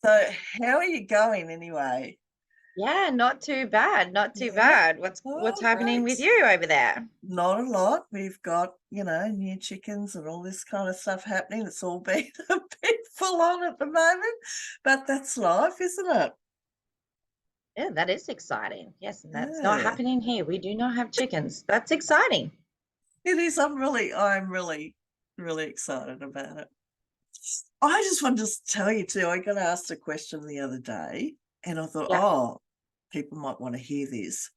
So how are you going anyway? Yeah, not too bad, not too Yeah. bad. What's Oh, happening with great. you over there? Not a lot. We've got, new chickens and all this kind of stuff happening. It's all been a bit full on at the moment, but that's life, isn't it? Yeah, that is exciting. Yes, and that's not Yeah. happening here. We do not have chickens. That's exciting. It is. I'm really, really excited about it. I just wanted to tell you too, I got asked a question the other day and I thought, Yeah. oh, people might want to hear this.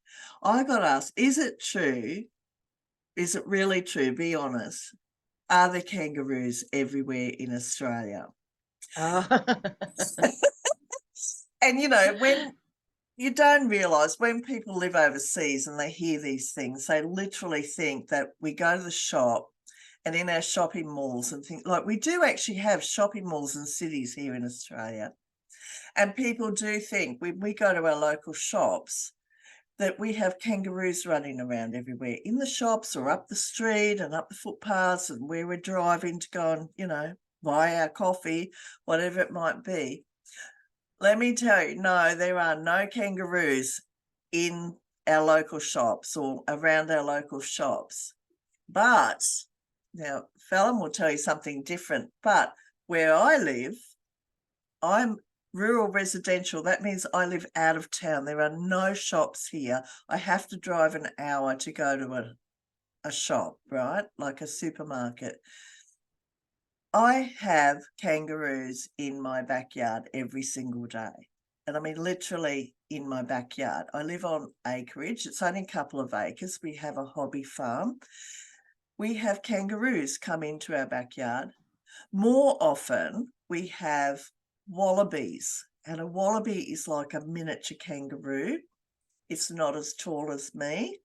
I got asked, is it true? Is it really true? Be honest. Are there kangaroos everywhere in Australia? Oh. And when you don't realise when people live overseas and they hear these things, they literally think that we go to the shop and in our shopping malls and think like we do actually have shopping malls and cities here in Australia. And people do think when we go to our local shops that we have kangaroos running around everywhere in the shops or up the street and up the footpaths and where we're driving to go and, buy our coffee, whatever it might be. Let me tell you, no, there are no kangaroos in our local shops or around our local shops. But now, Fallon will tell you something different. But where I live, I'm rural residential. That means I live out of town. There are no shops here. I have to drive an hour to go to a shop, right? Like a supermarket. I have kangaroos in my backyard every single day. And I mean, literally in my backyard. I live on acreage. It's only a couple of acres. We have a hobby farm. We have kangaroos come into our backyard. More often, we have wallabies, and a wallaby is like a miniature kangaroo. It's not as tall as me.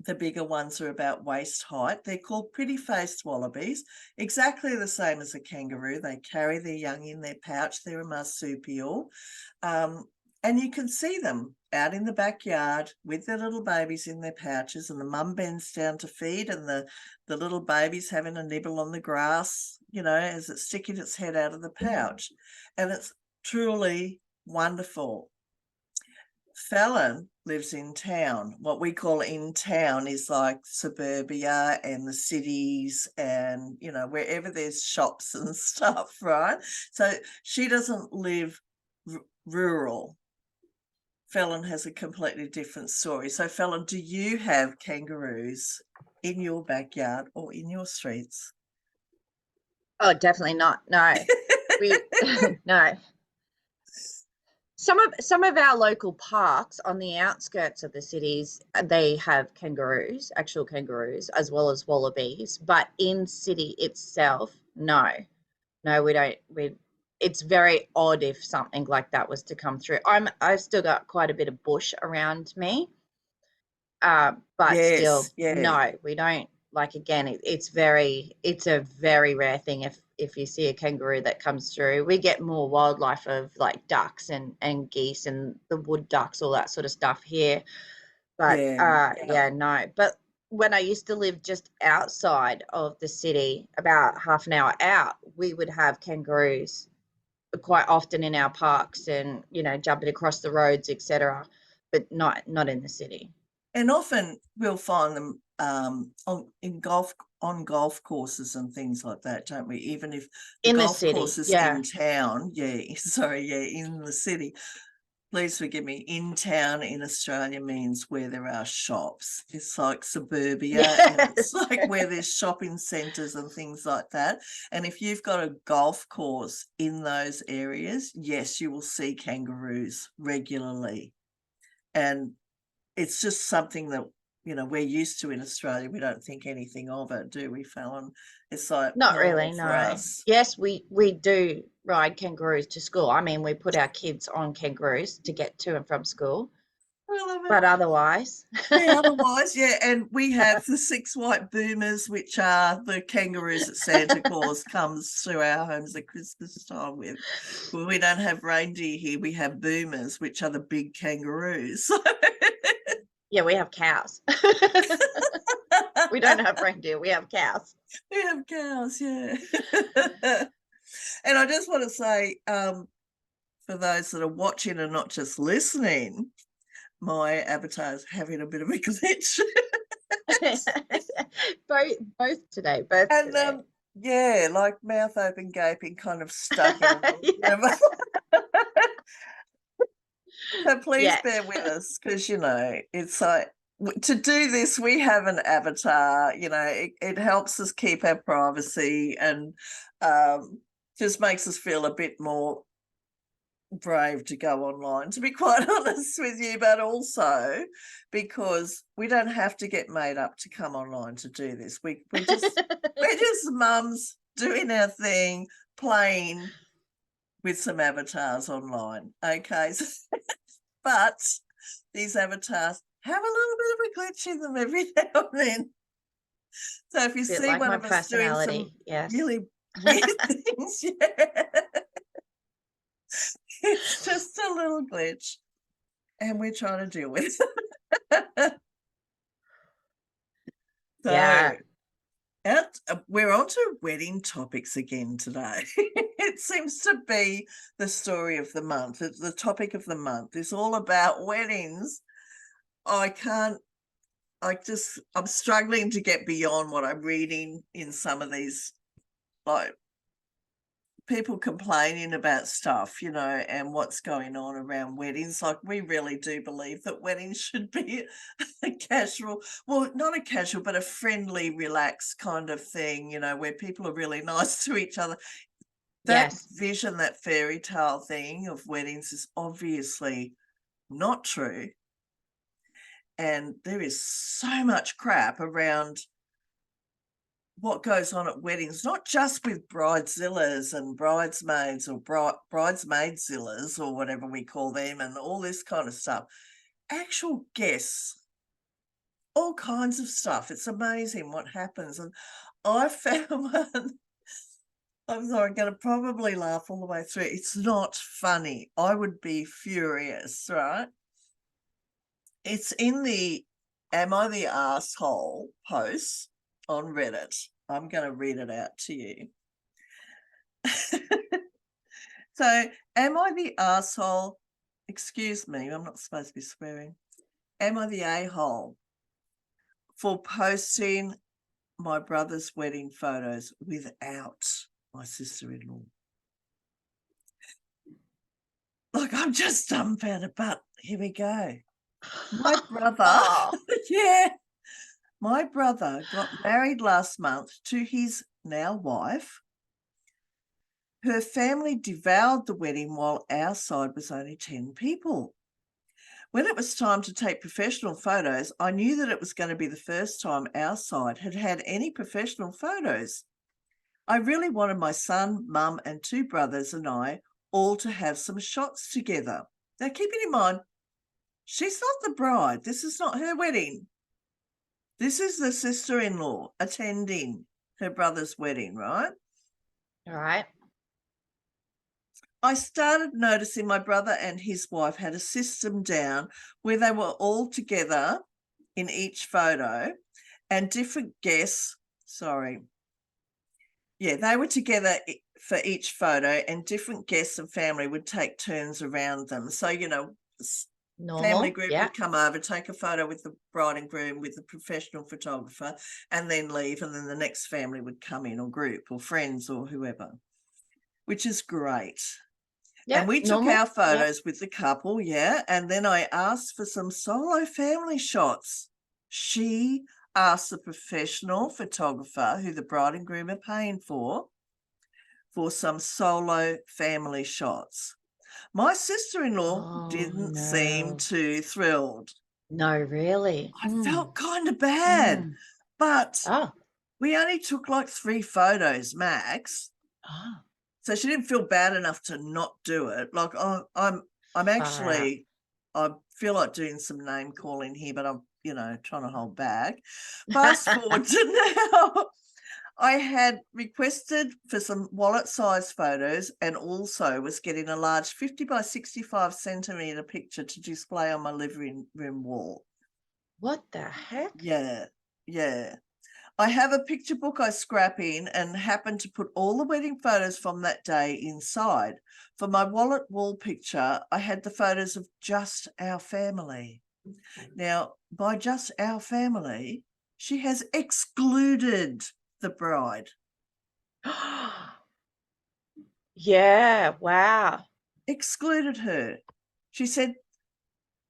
The bigger ones are about waist height. They're called pretty-faced wallabies, exactly the same as a kangaroo. They carry their young in their pouch. They're a marsupial. And you can see them out in the backyard with their little babies in their pouches, and the mum bends down to feed, and the little baby's having a nibble on the grass, as it's sticking its head out of the pouch. And it's truly wonderful. Fallon lives in town. What we call in town is like suburbia and the cities and, wherever there's shops and stuff, right? So she doesn't live rural. Fallon has a completely different story. So, Fallon, do you have kangaroos in your backyard or in your streets? Oh, definitely not. No. We no. Some of our local parks on the outskirts of the cities, they have kangaroos, actual kangaroos, as well as wallabies. But in city itself, no. No, we don't. It's very odd if something like that was to come through. I've still got quite a bit of bush around me, but still, Yes, yeah. no, we don't. Like again, it's a very rare thing if you see a kangaroo that comes through. We get more wildlife of like ducks and geese and the wood ducks, all that sort of stuff here. But Yeah, yeah, no. But when I used to live just outside of the city, about half an hour out, we would have kangaroos quite often in our parks and jumping across the roads, etc. But not in the city. and often we'll find them on golf courses and things like that, don't we? Even if the In the golf city, course is yeah. in town, yeah, sorry, yeah, in the city. Please forgive me. In town in Australia means where there are shops. It's like suburbia and it's Yes. like where there's shopping centres and things like that. And if you've got a golf course in those areas, yes, you will see kangaroos regularly. And it's just something that, we're used to in Australia. We don't think anything of it, do we, Fallon? It's like Not normal really, for no. us. Yes, we do ride kangaroos to school. I mean, we put our kids on kangaroos to get to and from school, I love it. but otherwise, Yeah, otherwise, yeah, and we have the 6 white boomers, which are the kangaroos that Santa Claus comes to our homes at Christmas time with. Well, we don't have reindeer here, we have boomers, which are the big kangaroos. yeah, we have cows. We don't have reindeer, we have cows. We have cows, yeah. And I just want to say, for those that are watching and not just listening, my avatar's having a bit of a glitch. both today, both And today. yeah, like mouth open, gaping, kind of stuck in a Yeah. So please Yeah. bear with us because, it's like to do this, we have an avatar, it helps us keep our privacy and just makes us feel a bit more brave to go online, to be quite honest with you, but also because we don't have to get made up to come online to do this. We're just mums doing our thing, playing with some avatars online. Okay. But these avatars have a little bit of a glitch in them every now and then. So if you Bit see like one my of us doing some personality. Yes. really weird things, yeah, it's just a little glitch and we're trying to deal with it. Yeah. So we're on to wedding topics again today. It seems to be the story of the month. The topic of the month is all about weddings. I'm struggling to get beyond what I'm reading in some of these, like, people complaining about stuff, and what's going on around weddings. Like, we really do believe that weddings should be a casual, well, not a casual, but a friendly, relaxed kind of thing, where people are really nice to each other. That Yes. vision, that fairy tale thing of weddings is obviously not true. And there is so much crap around what goes on at weddings, not just with bridezillas and bridesmaids or bridesmaidzillas or whatever we call them and all this kind of stuff. Actual guests, all kinds of stuff. It's amazing what happens. And I found one, I'm sorry, I'm going to probably laugh all the way through. It's not funny. I would be furious, right? It's in the Am I the Arsehole post on Reddit. I'm going to read it out to you. So, am I the arsehole? Excuse me, I'm not supposed to be swearing. Am I the a-hole for posting my brother's wedding photos without my sister-in-law? Like, I'm just dumbfounded, but here we go. My brother, Oh. yeah, my brother got married last month to his now wife. Her family devoured the wedding while our side was only 10 people. When it was time to take professional photos, I knew that it was going to be the first time our side had had any professional photos. I really wanted my son, mum, and 2 brothers and I all to have some shots together. Now, keeping in mind, she's not the bride. This is not her wedding. This is the sister-in-law attending her brother's wedding, right? All right. I started noticing my brother and his wife had a system down where they were all together in each photo and different guests, they were together for each photo and different guests and family would take turns around them. So, family Normal. group Yeah. would come over, take a photo with the bride and groom with the professional photographer and then leave, and then the next family would come in, or group or friends or whoever, which is great. Yeah. And we took our photos with the couple, and then I asked for some solo family shots. She asked the professional photographer, who the bride and groom are paying for some solo family shots. My sister-in-law didn't seem too thrilled. No, really. I felt kind of bad, but we only took like 3 photos max. Oh. So she didn't feel bad enough to not do it. Like, I'm actually, I feel like doing some name calling here, but I'm, trying to hold back. Fast forward to now. I had requested for some wallet-sized photos and also was getting a large 50 by 65 centimetre picture to display on my living room wall. What the heck? Yeah. I have a picture book I scrap in and happen to put all the wedding photos from that day inside. For my wallet wall picture, I had the photos of just our family. Now, by just our family, she has excluded the bride. Yeah, wow. Excluded her. She said,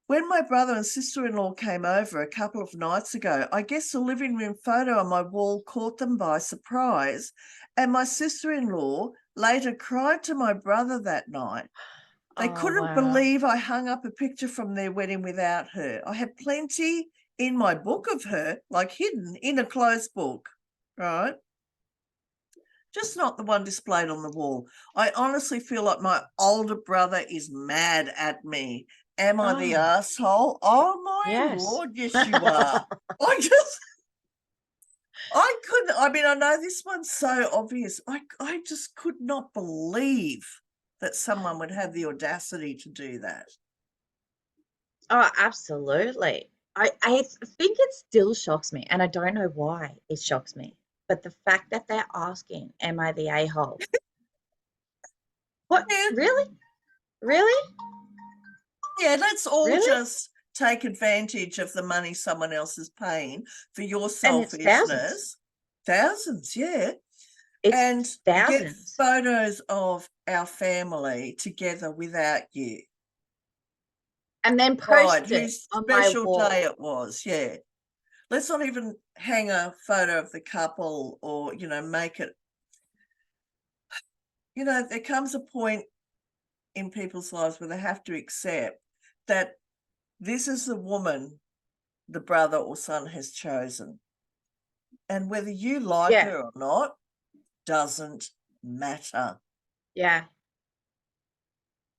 when my brother and sister-in-law came over a couple of nights ago, I guess the living room photo on my wall caught them by surprise, and my sister-in-law later cried to my brother that night. They Oh, couldn't wow. believe I hung up a picture from their wedding without her. I had plenty in my book of her, like hidden in a closed book, right? Just not the one displayed on the wall. I honestly feel like my older brother is mad at me. Am I the Oh, asshole? Oh my yes. Lord, yes you are. I couldn't, I mean, I know this one's so obvious. I just could not believe that someone would have the audacity to do that. Oh, absolutely. I think it still shocks me, and I don't know why it shocks me. But the fact that they're asking, am I the a-hole? What? Yeah, Really? Really? yeah, let's all Really? just take advantage of the money someone else is paying for your And it's thousands. selfishness. Thousands, yeah. It's And get thousands. photos of our family together without you. And then Right, post it whose on my special day wall. it was, yeah. Let's not even hang a photo of the couple or, make it, there comes a point in people's lives where they have to accept that this is the woman the brother or son has chosen. And whether you like Yeah, her or not doesn't matter. yeah.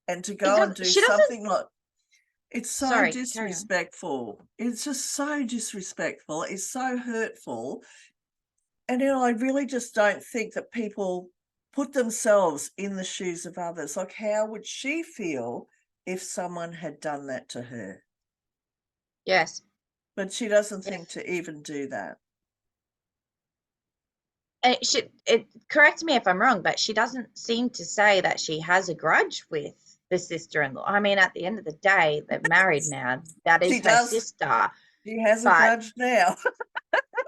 And to It go and doesn't, do she doesn't, something like, it's so sorry, carry on. disrespectful. It's just so disrespectful. It's so hurtful. And I really just don't think that people put themselves in the shoes of others. Like, how would she feel if someone had done that to her? Yes, But she doesn't think yes. to even do that. And correct me if I'm wrong, but she doesn't seem to say that she has a grudge with the sister-in-law. I mean, at the end of the day, they're married now. That is She her does. sister. She has a But grudge now.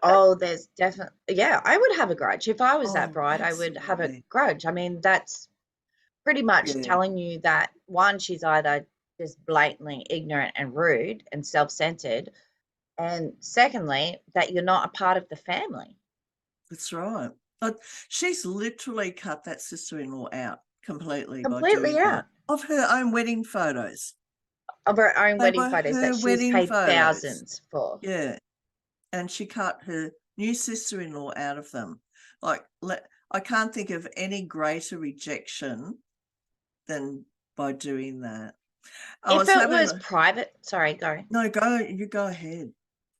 oh, there's definitely, yeah, I would have a grudge. If I was that Oh, bride, I would have a absolutely. grudge. I mean, that's pretty much Yeah. telling you that one, she's either just blatantly ignorant and rude and self-centered, and secondly, that you're not a part of the family. That's right. But she's literally cut that sister-in-law out completely by Completely doing out that. Of her own wedding photos. of her own They wedding were photos that her she's wedding paid photos. thousands for. Yeah. And she cut her new sister-in-law out of them. Like, I can't think of any greater rejection than by doing that. I If was it having was private, sorry, go. no, you go ahead.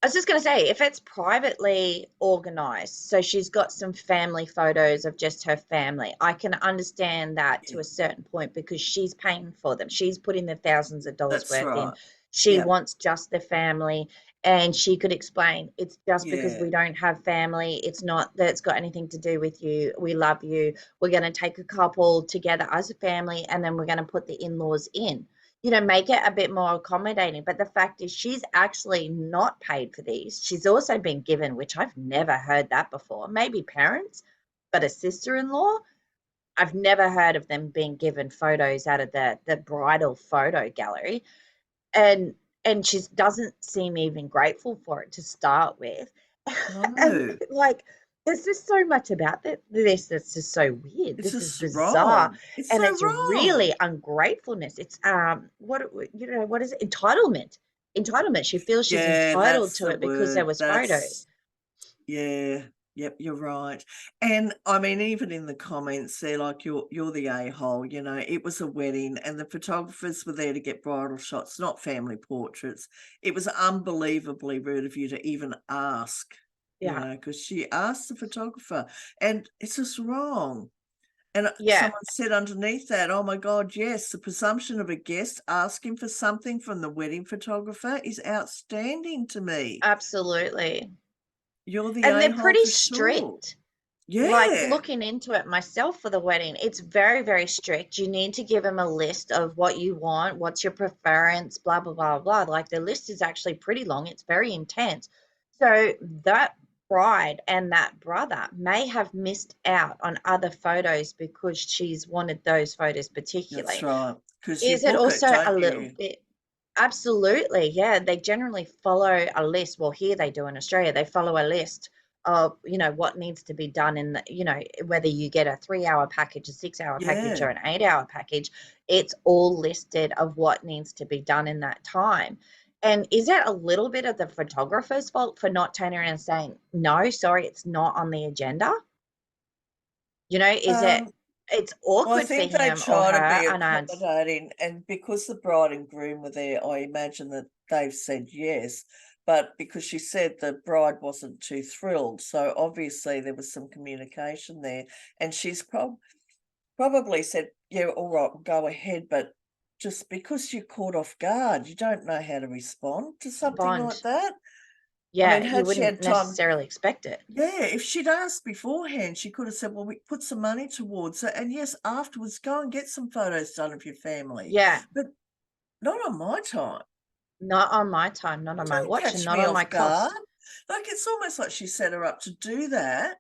I was just going to say, if it's privately organized, so she's got some family photos of just her family, I can understand that Yeah, to a certain point because she's paying for them. She's putting the thousands of dollars that's worth in. right. She Yep. wants just the family. And she could explain it's just because Yeah, we don't have family. It's not that it's got anything to do with you. We love you. We're going to take a couple together as a family and then we're going to put the in laws in, make it a bit more accommodating. But the fact is, she's actually not paid for these. She's also been given, which I've never heard that before. Maybe parents, but a sister-in-law, I've never heard of them being given photos out of the bridal photo gallery. And she doesn't seem even grateful for it to start with. And no, like, there's just so much about this that's just so weird. it's This is just bizarre, wrong. It's and so it's wrong. really ungratefulness. It's what is it? Entitlement. Entitlement. She feels she's Yeah, entitled that's to the it because there word. was photos. Yeah, yep, you're right. And I mean, even in the comments, they're like, you're the a-hole, it was a wedding and the photographers were there to get bridal shots, not family portraits. It was unbelievably rude of you to even ask, Yeah, because she asked the photographer and it's just wrong. And yeah, someone said underneath that, oh my God, yes, the presumption of a guest asking for something from the wedding photographer is outstanding to me. absolutely. You're the And they're a-hole pretty for sure. strict. Like Yeah. looking into it myself for the wedding, it's very, very strict. You need to give them a list of what you want, what's your preference, blah, blah, blah, blah. Like the list is actually pretty long. It's very intense. So that bride and that brother may have missed out on other photos because she's wanted those photos That's particularly. right. Because you Is it book it, also a don't little you? bit? Absolutely, yeah. They generally follow a list. Well, here they do in Australia. They follow a list of, what needs to be done in the, whether you get a 3 hour package, a 6 hour package, Yeah. or an 8 hour package, it's all listed of what needs to be done in that time. And is it a little bit of the photographer's fault for not turning around and saying, no, sorry, it's not on the agenda? Is it, Um, it's well, I awkward for think they him or try to her, be and I, accommodating, and because the bride and groom were there, I imagine that they've said yes. But because she said the bride wasn't too thrilled, so obviously there was some communication there, and she's probably said, "Yeah, all right, we'll go ahead," but just because you're caught off guard, you don't know how to respond to something like bond. that. I mean, Yeah, you had she wouldn't had time, necessarily expect it. yeah, if she'd asked beforehand, she could have said, "Well, we put some money towards it, and yes, afterwards, go and get some photos done of your family." Yeah, But not on my time. not on my time, not You on my don't watch, and catch not me on my off guard. cost. Like, it's almost like she set her up to do that,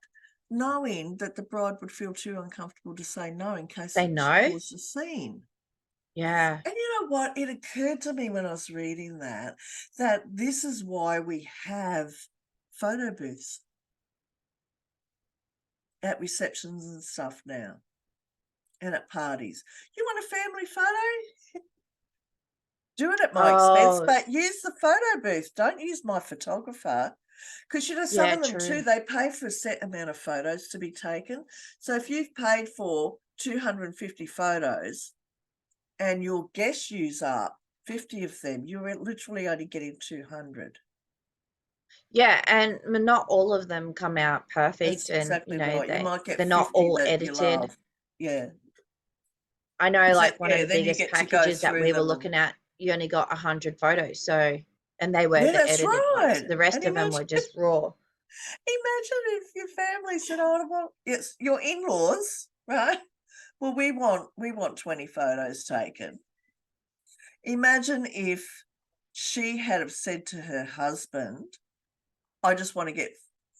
knowing that the bride would feel too uncomfortable to say no in case Say she no? caused a scene. Yeah. And you know what? It occurred to me when I was reading that this is why we have photo booths at receptions and stuff now, and at parties. You want a family photo? Do it at my expense, Oh, but use the photo booth. Don't use my photographer. Because some yeah, of them true. too, they pay for a set amount of photos to be taken. So if you've paid for 250 photos and your guests use up 50 of them, you're literally only getting 200. Yeah, and not all of them come out That's perfect, and exactly right. You might get they're not 50 all that you edited. love. Yeah. I know, Because like one of yeah, the then you biggest get to go packages that through we were them and looking at, you only got 100 photos, so and they were yeah, the that's edited ones. right. The And rest of them imagine were just raw. imagine if your family said, "Oh, well, it's your in-laws, right? Well, we want 20 photos taken." Imagine if she had have said to her husband, "I just want to get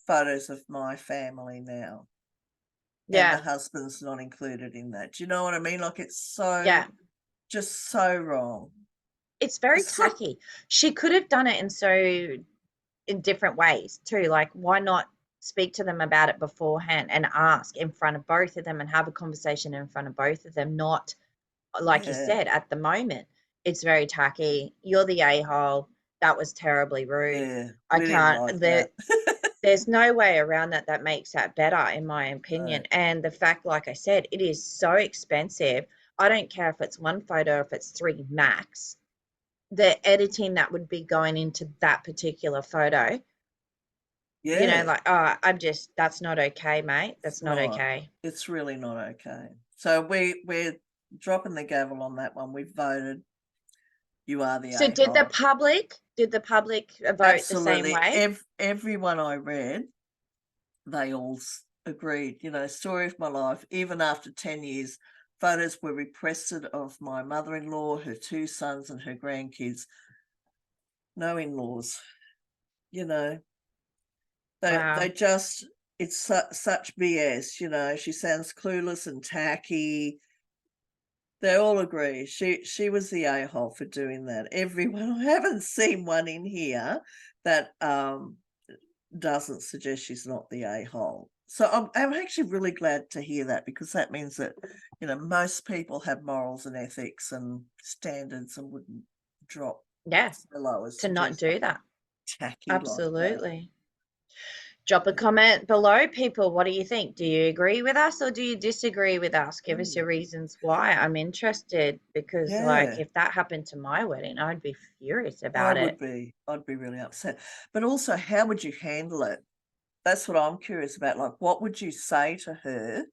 photos of my family now," and the Yeah, husband's not included in that. Do you know what I mean? Like, it's yeah. just so wrong. It's very So tacky. She could have done it in different ways too. Like, why not speak to them about it beforehand and ask in front of both of them and have a conversation in front of both of them? Not like you yeah, said, at the moment, it's very tacky. You're the a hole. That was terribly rude. yeah, I we didn't can't. like that. There's no way around that that makes that better, in my No. opinion. And the fact, like I said, it is so expensive. I don't care if it's one photo, if it's three max. The editing that would be going into that particular photo, Yeah, like, that's not okay, mate. it's That's not not. okay. It's really not okay. So we're dropping the gavel on that one. We've voted. You are the So did the a-hole. public, vote the same Absolutely. way? Everyone I read, they all agreed. Story of my life. Even after 10 years, photos were requested of my mother-in-law, her two sons, and her grandkids. No in-laws. You know, they Wow. just it's such BS. She sounds clueless and tacky. They all agree. She was the a-hole for doing that. Everyone. I haven't seen one in here that doesn't suggest she's not the a-hole. So I'm actually really glad to hear that, because that means that, most people have morals and ethics and standards and wouldn't drop Yeah, so low as to to do not do something that. tacky like that. Absolutely. Drop a comment below, people. What do you think? Do you agree with us or do you disagree with us? Give us Mm, your reasons why. I'm interested because, like, yeah, if that happened to my wedding, I'd be furious I about would it. be. I'd be really upset. But also, how would you handle it? That's what I'm curious about. Like, what would you say to her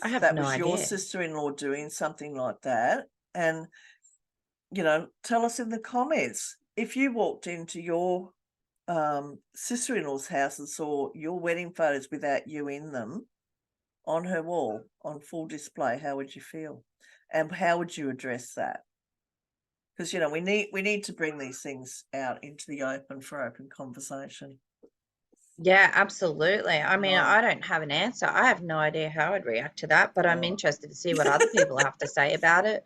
I if have that no was your idea. sister-in-law doing something like that? And tell us in the comments if you walked into your sister-in-law's house and saw your wedding photos without you in them on her wall on full display, how would you feel? And how would you address that? Because, you know, we need to bring these things out into the open for open conversation. Yeah, absolutely. I mean, Oh, I don't have an answer. I have no idea how I'd react to that, but I'm oh. interested to see what other people have to say about it.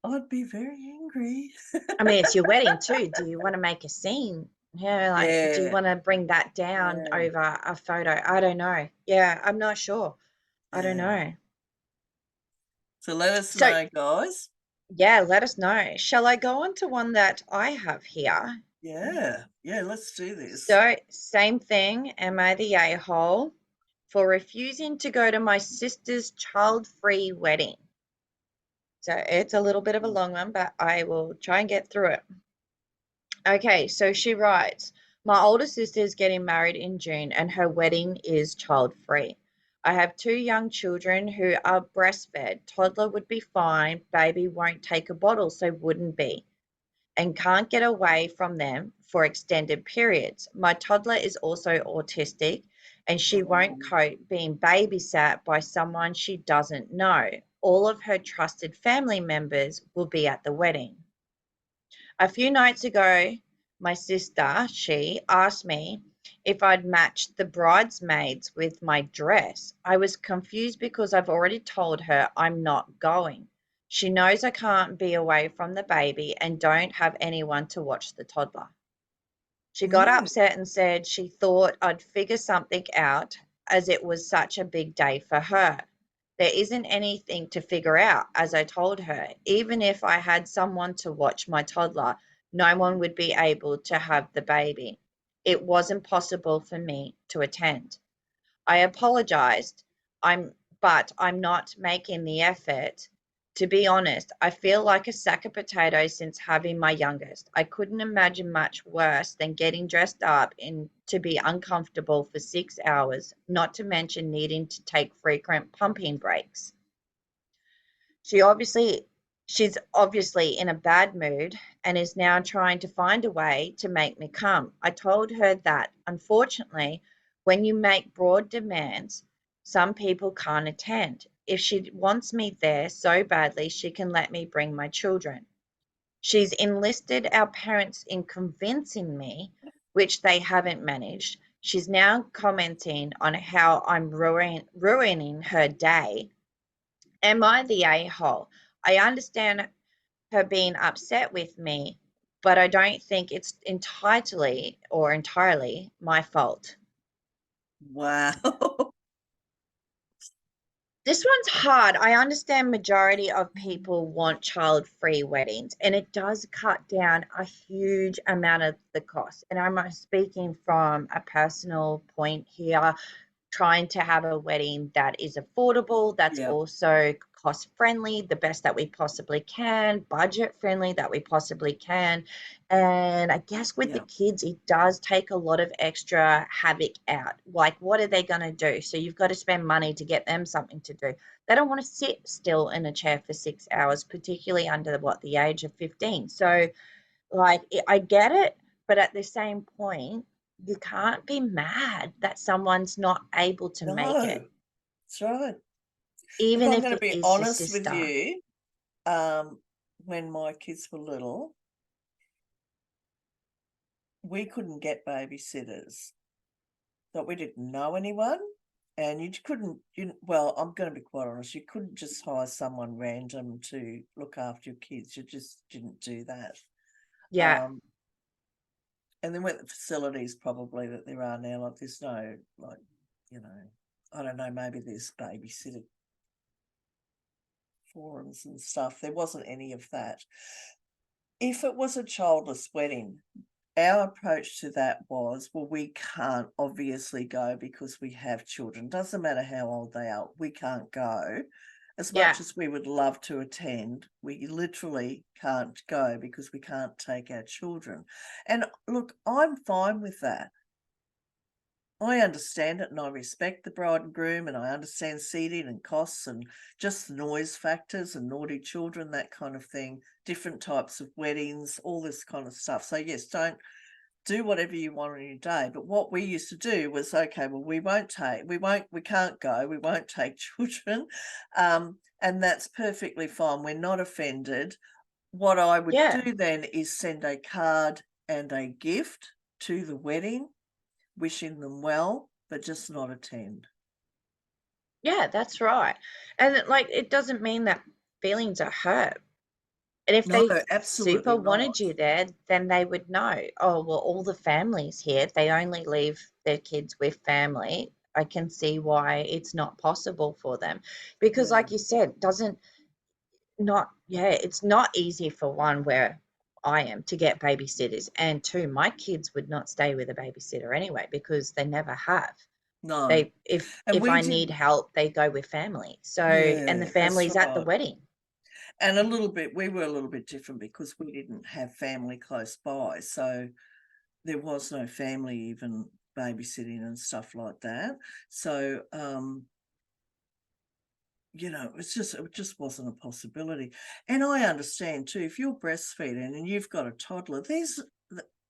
I'd be very angry. I mean, it's your wedding too. Do you want to make a scene? Yeah, like, do you Yeah, want to bring that down yeah, over a photo? I don't know. Yeah, I'm not sure. I don't yeah. know. So let us So, know, guys. yeah, let us know. Shall I go on to one that I have here? Yeah, yeah, let's do this. So, same thing. Am I the a-hole for refusing to go to my sister's child-free wedding? So, it's a little bit of a Mm. long one, but I will try and get through it. Okay, so she writes, my older sister is getting married in June and her wedding is child-free. I have two young children who are breastfed. Toddler would be fine, baby won't take a bottle, so wouldn't be, and can't get away from them for extended periods. My toddler is also autistic and she Oh, won't cope being babysat by someone she doesn't know. All of her trusted family members will be at the wedding. A few nights ago, my sister, she asked me if I'd matched the bridesmaids with my dress. I was confused because I've already told her I'm not going. She knows I can't be away from the baby and don't have anyone to watch the toddler. She got mm, upset and said she thought I'd figure something out as it was such a big day for her. There isn't anything to figure out, as I told her. Even if I had someone to watch my toddler, no one would be able to have the baby. It wasn't possible for me to attend. I apologized. I'm not making the effort. To be honest, I feel like a sack of potatoes since having my youngest. I couldn't imagine much worse than getting dressed up in to be uncomfortable for 6 hours, not to mention needing to take frequent pumping breaks. She obviously she's obviously in a bad mood and is now trying to find a way to make me come. I told her that unfortunately, when you make broad demands, some people can't attend. If she wants me there so badly, she can let me bring my children. She's enlisted our parents in convincing me, which they haven't managed. She's now commenting on how I'm ruining her day. Am I the a-hole? I understand her being upset with me, but I don't think it's entirely my fault. wow. This one's hard. I understand majority of people want child-free weddings, and it does cut down a huge amount of the cost. And I'm speaking from a personal point here, trying to have a wedding that is affordable, that's Yeah, also cost friendly, the best that we possibly can, budget friendly that we possibly can. And I guess with the yeah, kids, it does take a lot of extra havoc out. Like, what are they going to do? So you've got to spend money to get them something to do. They don't want to sit still in a chair for 6 hours, particularly under the age of 15. So, like, I get it, but at the same point, you can't be mad that someone's not able to make it, no, that's right. Look, even I'm if going to it be is your honest with sister. you. Um, when my kids were little, we couldn't get babysitters, but we didn't know anyone. And you couldn't, well, I'm going to be quite honest, you couldn't just hire someone random to look after your kids. You just didn't do that. Yeah, Um, and then with the facilities probably that there are now, like there's no, like, you know, I don't know, maybe there's babysitter forums and stuff. There wasn't any of that. If it was a childless wedding, our approach to that was, well, we can't obviously go because we have children. Doesn't matter how old they are, we can't go. As yeah, much as we would love to attend, we literally can't go because we can't take our children. And look, I'm fine with that. I understand it and I respect the bride and groom and I understand seating and costs and just noise factors and naughty children, that kind of thing, different types of weddings, all this kind of stuff. So yes, do whatever you want on your day. But what we used to do was, okay, well, we can't go, we won't take children. And that's perfectly fine. We're not offended. What I would Yeah. do then is send a card and a gift to the wedding, wishing them well, but just not attend. Yeah, that's right. And like it doesn't mean that feelings are hurt. And if No, they super absolutely not. wanted you there, then they would know, oh, well, all the families here, they only leave their kids with family. I can see why it's not possible for them. Because Yeah, like you said, doesn't not yeah, it's not easy for one where I am to get babysitters. And two, my kids would not stay with a babysitter anyway because they never have. no. They if And if we I did, need help, they go with family. So and the yeah, that's family's at the right. wedding. And we were a little bit different because we didn't have family close by. So there was no family even babysitting and stuff like that. So, it just wasn't a possibility. And I understand too, if you're breastfeeding and you've got a toddler,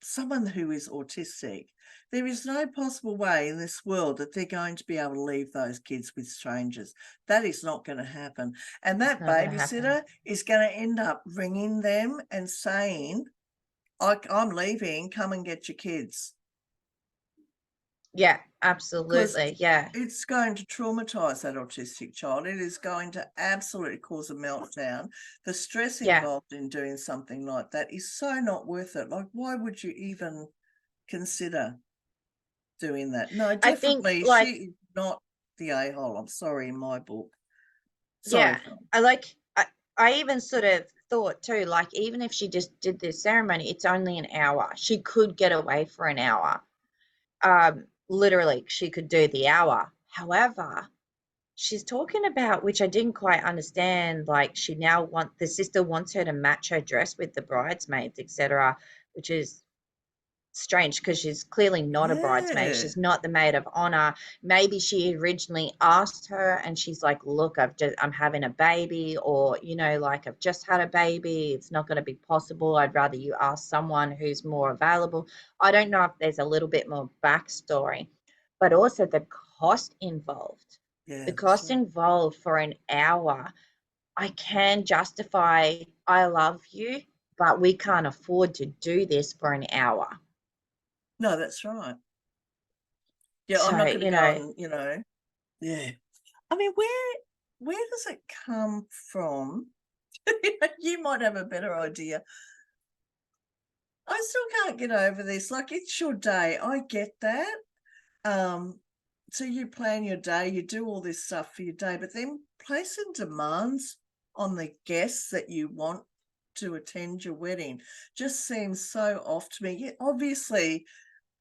someone who is autistic. There is no possible way in this world that they're going to be able to leave those kids with strangers. That is not going to happen. And It's that not gonna happen. babysitter is going to end up ringing them and saying, I'm leaving, come and get your kids. Yeah, Because absolutely. Yeah. it's going to traumatize that autistic child. It is going to absolutely cause a meltdown. The stress Yeah. involved in doing something like that is so not worth it. Like, why would you even consider doing that? No, I think definitely, she like is not the a-hole. I'm sorry, in my book. Sorry, yeah, Phil. I like I even sort of thought too, like even if she just did this ceremony, it's only an hour. She could get away for an hour. Literally, she could do the hour. However, she's talking about, which I didn't quite understand, like she now the sister wants her to match her dress with the bridesmaids, etc., which is strange because she's clearly not a bridesmaid. Yeah, She's not the maid of honor. Maybe she originally asked her and she's like, look, I'm having a baby, or, like I've just had a baby. It's not going to be possible. I'd rather you ask someone who's more available. I don't know if there's a little bit more backstory, but also the cost involved. The yeah, that's cost right. involved for an hour, I can justify, I love you, but we can't afford to do this for an hour. No, that's right. Yeah, I'm So, not going to go and, yeah. I mean, where does it come from? You might have a better idea. I still can't get over this. Like, it's your day. I get that. Um, so you plan your day, you do all this stuff for your day, but then placing demands on the guests that you want to attend your wedding just seems so off to me. Yeah, obviously,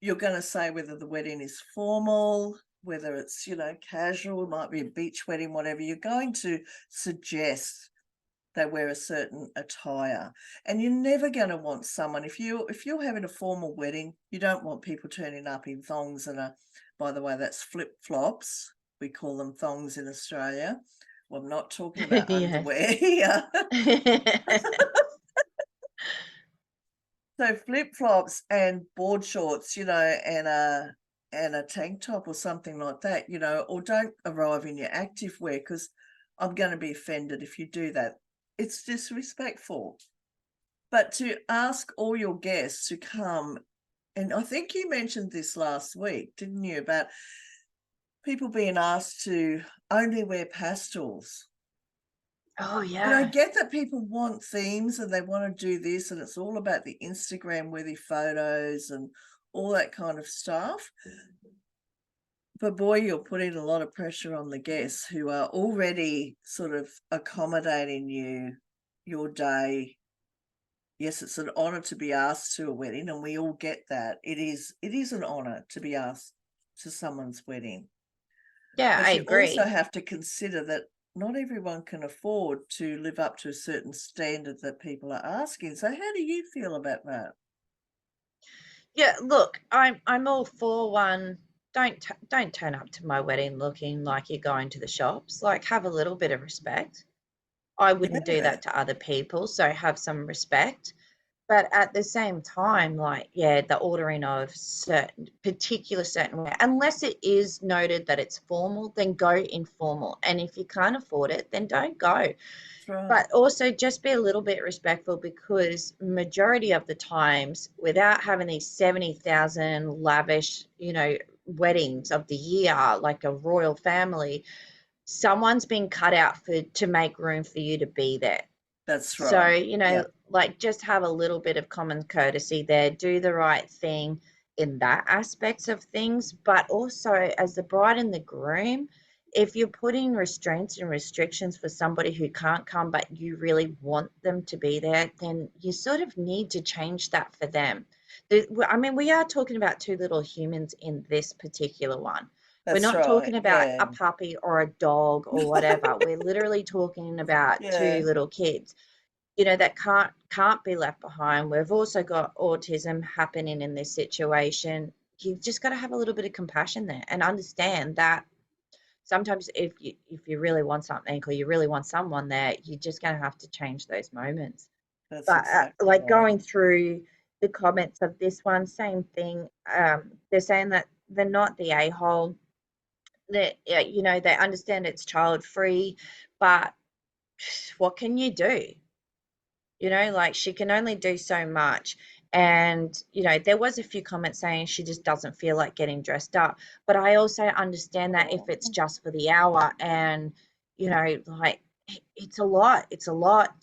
you're going to say whether the wedding is formal, whether it's, casual, it might be a beach wedding, whatever. You're going to suggest they wear a certain attire, and you're never going to want someone, if you're having a formal wedding, you don't want people turning up in thongs and by the way, that's flip-flops. We call them thongs in Australia. Well, I'm not talking about yeah. underwear here. So flip-flops and board shorts, and a tank top or something like that, or don't arrive in your active wear, because I'm going to be offended if you do that. It's disrespectful. But to ask all your guests to come, and I think you mentioned this last week, didn't you, about people being asked to only wear pastels. Oh, And I yeah. get that people want themes and they want to do this, and it's all about the Instagram worthy photos and all that kind of stuff. But boy, you're putting a lot of pressure on the guests who are already sort of accommodating your day. Yes, it's an honor to be asked to a wedding, and we all get that. It is an honor to be asked to someone's wedding. Yeah, I But you also agree. have to consider that not everyone can afford to live up to a certain standard that people are asking. So how do you feel about that? Yeah, look, I'm all for one. Don't turn up to my wedding looking like you're going to the shops. Like, have a little bit of respect. I wouldn't do Yeah, that to other people, so have some respect. But at the same time, like, yeah, the ordering of certain wear, unless it is noted that it's formal, then go informal. And if you can't afford it, then don't go. That's right. But also just be a little bit respectful, because majority of the times, without having these 70,000 lavish, weddings of the year, like a royal family, someone's been cut out to make room for you to be there. That's So, right. Yeah, like, just have a little bit of common courtesy there, do the right thing in that aspects of things. But also, as the bride and the groom, if you're putting restraints and restrictions for somebody who can't come, but you really want them to be there, then you sort of need to change that for them. I mean, we are talking about two little humans in this particular one. We're that's not right. talking about Yeah. a puppy or a dog or whatever. We're literally talking about Yeah, two little kids, that can't be left behind. We've also got autism happening in this situation. You've just got to have a little bit of compassion there and understand that sometimes if you really want something, or you really want someone there, you're just going to have to change those moments. that's But exactly like, right. going through the comments of this one, same thing. They're saying that they're not the a-hole, that they understand it's child free, but what can you do? Like, she can only do so much. And there was a few comments saying she just doesn't feel like getting dressed up, but I also understand that if it's Oh, just for the hour, and like, it's a lot.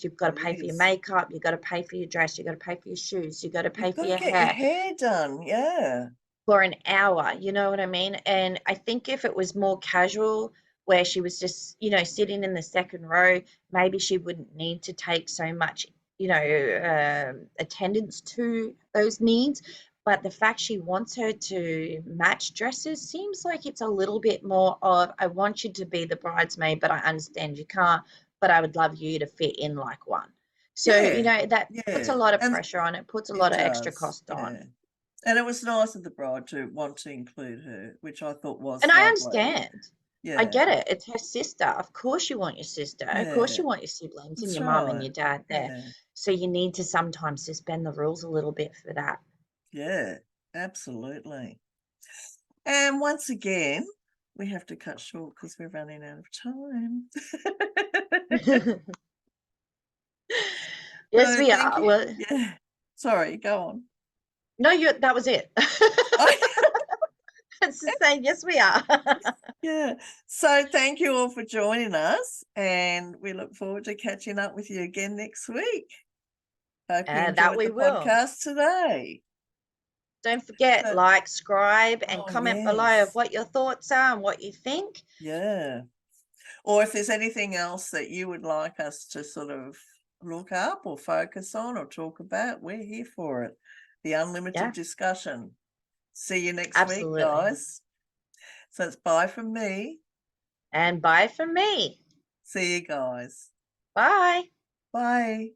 You've got it to pay for your is. makeup, you've got to pay for your dress, you've got to pay for your shoes, you've got to pay You've for got to your get your hair hair done. Yeah, for an hour, you know what I mean? And I think if it was more casual, where she was just, sitting in the second row, maybe she wouldn't need to take so much, attendance to those needs. But the fact she wants her to match dresses seems like it's a little bit more of, I want you to be the bridesmaid, but I understand you can't, but I would love you to fit in like one. So, yeah, that puts a yeah. lot of And pressure on it, puts a it lot of extra does. cost on. Yeah. And it was nice of the bride to want to include her, which I thought was And I lovely. understand. I Yeah, get it. It's her sister. Of course you want your sister. Of course yeah. you want your siblings and That's your mum and right. your dad there. Yeah, So you need to sometimes suspend the rules a little bit for that. yeah, absolutely. And once again, we have to cut short because we're running out of time. Yes, So we thank are. you. Well, Yeah. Sorry, go on. no, that was it. It's just saying, yes, we are. Yeah. So thank you all for joining us, and we look forward to catching up with you again next week. Hope you That enjoyed we the will. podcast today. Don't forget, So, like, subscribe, and oh, comment below of yes. what your thoughts are and what you think. Yeah. Or if there's anything else that you would like us to sort of look up or focus on or talk about, we're here for it. The unlimited Yeah, discussion. See you next week, absolutely. guys. So it's bye from me. And bye from me. See you guys. Bye. Bye.